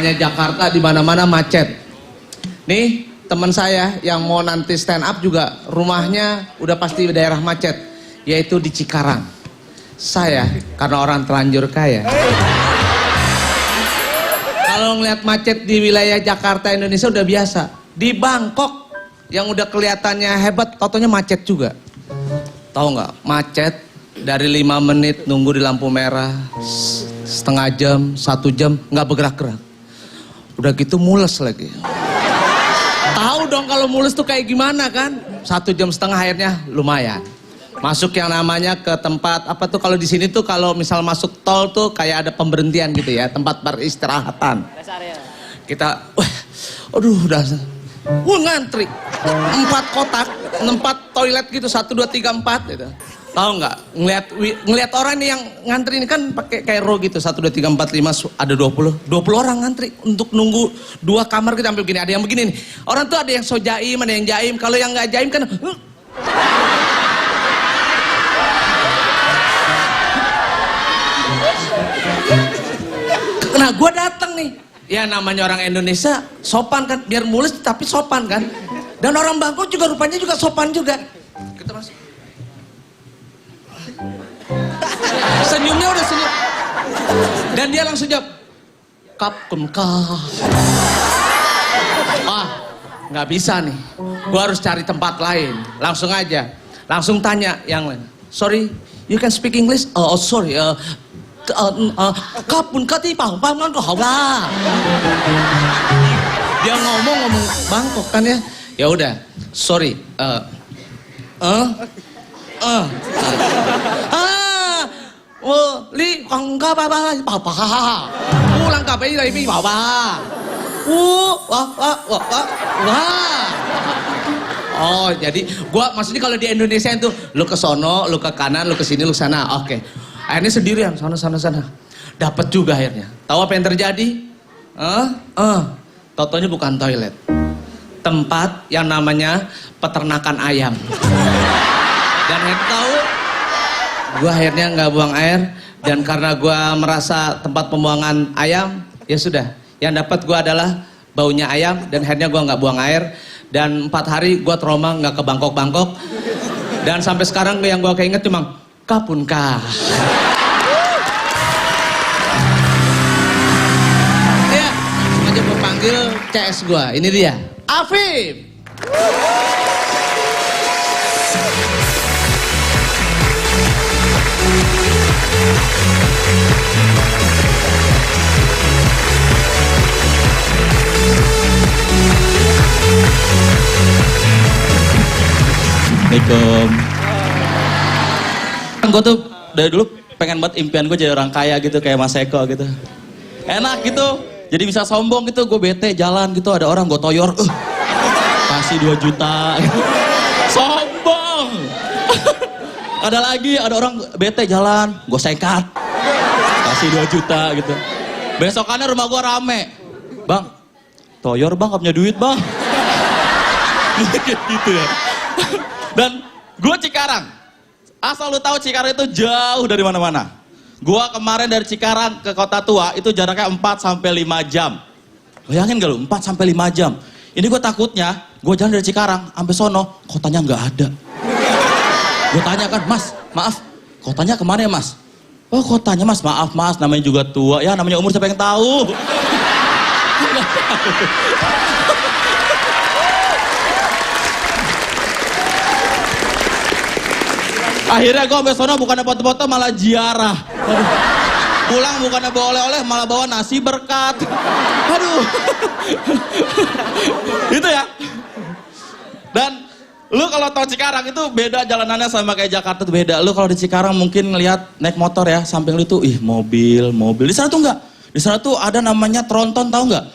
namanya Jakarta di mana-mana macet. Nih, teman saya yang mau nanti stand up juga rumahnya udah pasti di daerah macet, yaitu di Cikarang. Saya karena orang terlanjur kaya. Kalau ngeliat macet di wilayah Jakarta Indonesia udah biasa. Di Bangkok yang udah kelihatannya hebat, totonya macet juga. Tahu nggak? Macet dari 5 menit nunggu di lampu merah, setengah jam, 1 jam nggak bergerak-gerak. Udah gitu mules lagi. Tahu dong kalau mules tuh kayak gimana kan? 1,5 jam akhirnya lumayan. Masuk yang namanya ke tempat apa tuh kalau di sini tuh kalau misal masuk tol tuh kayak ada pemberhentian gitu ya, tempat peristirahatan. Kita, aduh udah, ngantri 4 kotak, 4 toilet gitu 1, 2, 3, 4 gitu. Tahu nggak? Ngelihat orang nih yang ngantri ini kan pakai kayak row gitu 1, 2, 3, 4, 5 ada 20 orang ngantri untuk nunggu 2 kamar kita ambil begini. Ada yang begini nih. Orang tuh ada yang so jaim, ada yang jaim. Kalau yang nggak jaim kan nah gue dateng nih, ya namanya orang Indonesia sopan kan, biar mulus tapi sopan kan. Dan orang Bangkok juga rupanya juga sopan juga. Kita masuk. Senyumnya udah senyum. Dan dia langsung jawab, Kap kun kah. Ah, nggak bisa nih. Gue harus cari tempat lain. Langsung aja, langsung tanya yang lain. Sorry, you can speak English? Oh sorry. Kapun kati pang lah. Dia ngomong Bangkok kan ya. Ya udah, sorry. Li kong ka ba pulang ka ba ini wah. Oh, jadi gua maksudnya kalau di Indonesia itu lu ke sono, lu ke kanan, lu ke sini, lu ke sana. Oke. Akhirnya sendirian sana. Dapat juga akhirnya. Tahu apa yang terjadi? Totonya bukan toilet. Tempat yang namanya peternakan ayam. Dan tahu gua akhirnya nggak buang air dan karena gua merasa tempat pembuangan ayam, ya sudah. Yang dapat gua adalah baunya ayam dan akhirnya gua nggak buang air dan 4 hari gua trauma nggak ke Bangkok. Dan sampai sekarang yang gua keinget cuma kapun kah. Ya, sengaja gua panggil CS gua. Ini dia, Afif. Assalamualaikum. Gue tuh dari dulu pengen buat impian gue jadi orang kaya gitu kayak Mas Eko gitu. Enak gitu, jadi bisa sombong gitu. Gue bete jalan gitu ada orang gue toyor, kasih 2 juta. Sombong. Ada lagi ada orang bete jalan, gue sekat, kasih 2 juta gitu. Besokannya rumah gue rame, bang, toyor bang, gak punya duit bang. Gitu ya. Dan gue Cikarang, asal lu tahu Cikarang itu jauh dari mana-mana. Gue kemarin dari Cikarang ke Kota Tua itu jaraknya 4-5 jam. Bayangin gak lu, 4-5 jam. Ini gue takutnya, gue jalan dari Cikarang sampai sono, kotanya nggak ada. Gue tanya kan, mas, maaf, kotanya kemana ya mas? Oh kotanya mas, maaf mas, namanya juga tua, ya namanya umur siapa yang tahu? Nggak tahu. Akhirnya gue sampai sono bukannya foto-foto malah ziarah. Pulang bukannya bawa oleh-oleh malah bawa nasi berkat. Aduh. Itu ya. Dan lu kalau tau Cikarang itu beda jalanannya sama kayak Jakarta tuh beda. Lu kalau di Cikarang mungkin ngelihat naik motor ya, samping lu tuh mobil. Di sana tuh enggak. Di sana tuh ada namanya tronton, tahu nggak?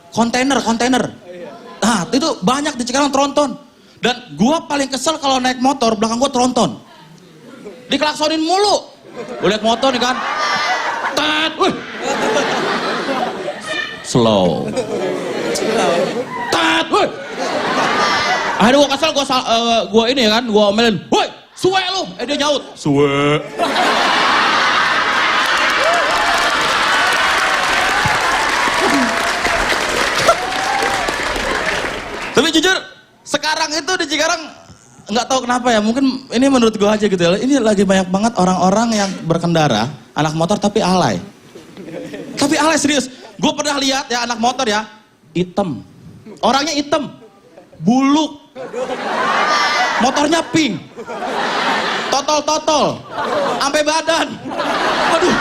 Kontainer. Nah, itu banyak di Cikarang tronton. Dan gua paling kesel kalau naik motor belakang gua tronton. Diklaksonin mulu. Gue liat motor nih kan. Tat, slow. Tat, akhirnya gue kesel, gue ini ya kan, gue omelin, woi, suwe lu, dia nyaut, suwe. Tapi jujur, sekarang itu di Cikarang nggak tahu kenapa ya, mungkin ini menurut gue aja gitu ya. Ini lagi banyak banget orang-orang yang berkendara, anak motor tapi alay. Tapi alay serius. Gue pernah lihat ya anak motor ya, hitam. Orangnya hitam, buluk. Motornya pink. Totol-totol. Sampai badan. Aduh.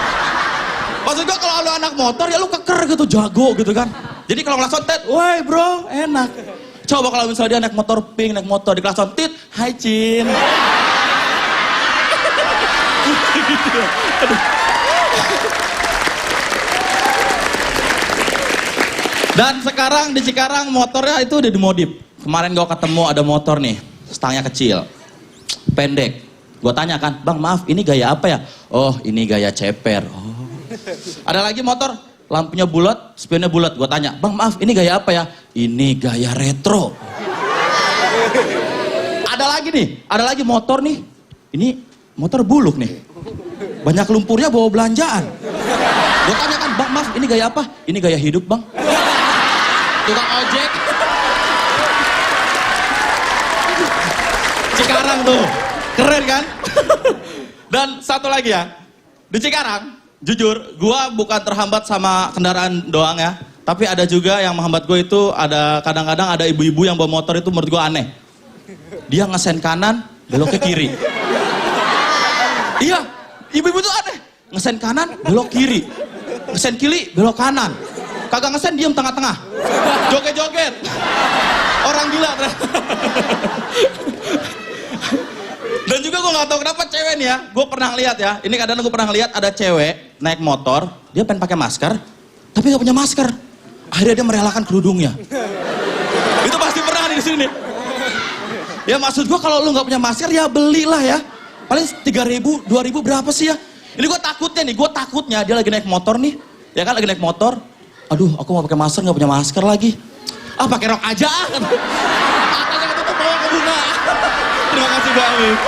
Maksud gue kalau lu anak motor ya lu keker gitu, jago gitu kan. Jadi kalau ngelakson tet, woi bro, enak. Coba kalau misalnya dia naik motor pink, naik motor di klakson tit, hai Cin. Dan sekarang di Cikarang motornya itu udah dimodif. Kemarin gue ketemu ada motor nih, stangnya kecil, pendek. Gue tanya kan, bang maaf ini gaya apa ya? Oh ini gaya ceper. Oh. Ada lagi motor, lampunya bulat, spionnya bulat. Gue tanya, bang maaf ini gaya apa ya? Ini gaya retro. Ada lagi motor nih. Ini motor buluk nih. Banyak lumpurnya bawa belanjaan. Gue tanya kan, bang maaf ini gaya apa? Ini gaya hidup bang. Tukang ojek. Cikarang tuh, keren kan? Dan satu lagi ya, di Cikarang, jujur, gua bukan terhambat sama kendaraan doang ya. Tapi ada juga yang menghambat gue itu, ada kadang-kadang ada ibu-ibu yang bawa motor itu menurut gue aneh. Dia ngesen kanan, belok ke kiri. Iya, ibu-ibu tuh aneh. Ngesen kanan, belok kiri. Ngesen kiri, belok kanan. Kagak ngesen, diem tengah-tengah. Joget-joget. Orang gila. Dan juga gue gak tahu kenapa cewek nih ya, gue pernah lihat ya, ini kadang gue pernah lihat ada cewek naik motor, dia pengen pakai masker, tapi gak punya masker. Akhirnya dia merelakan kerudungnya. Itu pasti pernah nih di sini. Ya maksud gue kalau lu gak punya masker ya belilah ya. Paling 3.000, 2.000 berapa sih ya? Ini gue takutnya dia lagi naik motor nih, ya kan lagi naik motor. Aduh, aku mau pakai masker gak punya masker lagi. Ah pakai rok aja. Atasnya ketutup bawa ke bunga. Terima kasih banget.